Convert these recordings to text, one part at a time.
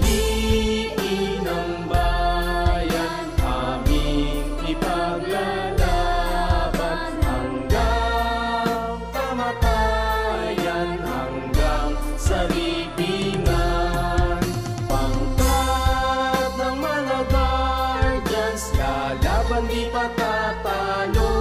Piliin ng bayan, aming ipaglalaban hanggang kamatayan, hanggang sa libingan. Pangkat ng mga guardians, lalaban di patatalo.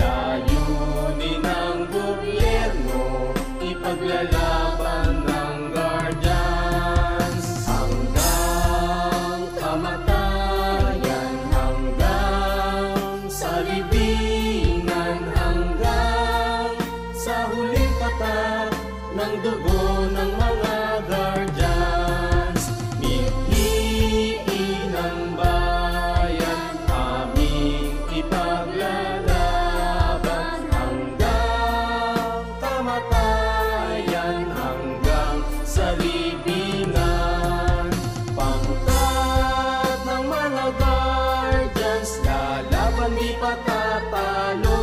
Layunin ng gobyerno, ipaglalaban ng guardians hanggang kamatayan, hanggang sa libingan, hanggang sa huling patak ng dugo ng mga guardians. Mithiin ng bayan, aming ipaglalaban hanggang kamatayan, hanggang sa libingan. Pangkat ng mga guardians, lalaban di patatalo.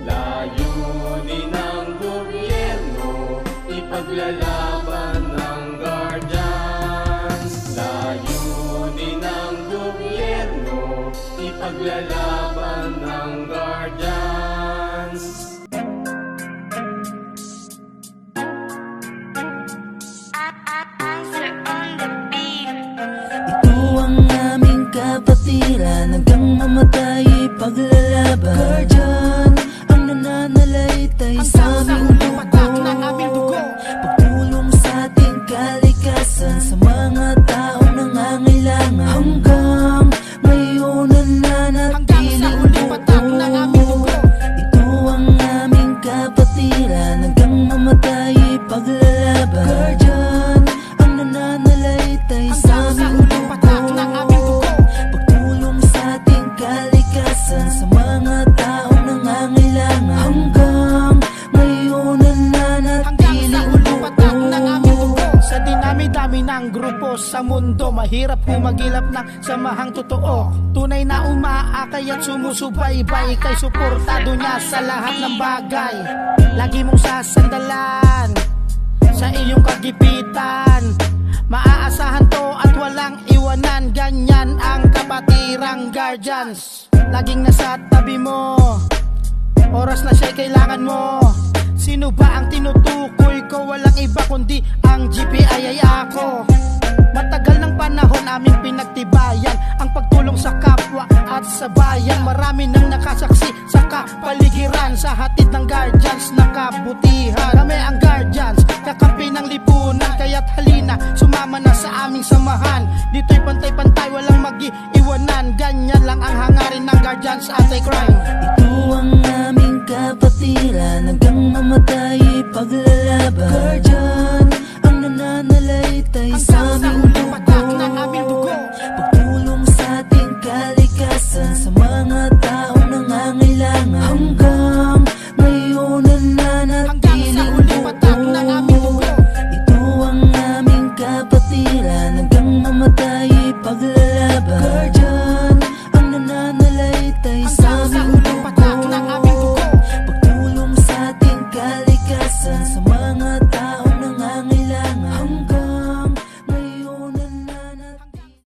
Layunin ng gobyerno, ipaglalaban ng guardians. Layunin ng gobyerno, ipaglalaban ng guardians. Ito ang aming kapatiran, hanggang mamatay paglalaban. Guardian, ang nananalaytay sa aming dugo. Pagtulong sa ating kalikasan, sa mga taong nangangailangan, hanggang ngayon nananatiling buo. Ito ang aming kapatiran, hanggang mamatay paglalaban. Guardian, ang nananalaytay sa aming dugo. Pagtulong sa ating kalikasan, sa mga taong nangangailangan, hanggang ngayon nananatiling buo. Sa dinami-dami ng grupo sa mundo, mahirap humagilap ng samahang totoo. Tunay na umaakay at sumusubaybay, kay suportado niya sa lahat ng bagay. Lagi mong sasandalan sa iyong kagipitan, maaasahan to at walang iwanan. Ganyan ang kapatirang guardians, laging nasa tabi mo, oras na siya'y kailangan mo. Sino ba ang tinutukoy ko? Walang iba kundi ang GPI ay ako. Matagal ng panahon aming pinagtibayan ang pagtulong sa kapwa at sa bayan. Marami nang nakasaksi sa kapaligiran, sa hatid ng guardians na kabutihan. Kami ang guardians, kakampi ng lipunan, kaya't halina, sumama na sa aming samahan. Dito'y pantay-pantay, walang mag-iwanan. Ganyan lang ang hangarin ng guardians anti-crime. Ito ang aming kapatiran, hanggang mamatay paglalaban. Guardian, ang nananalaytay sa aming dugo.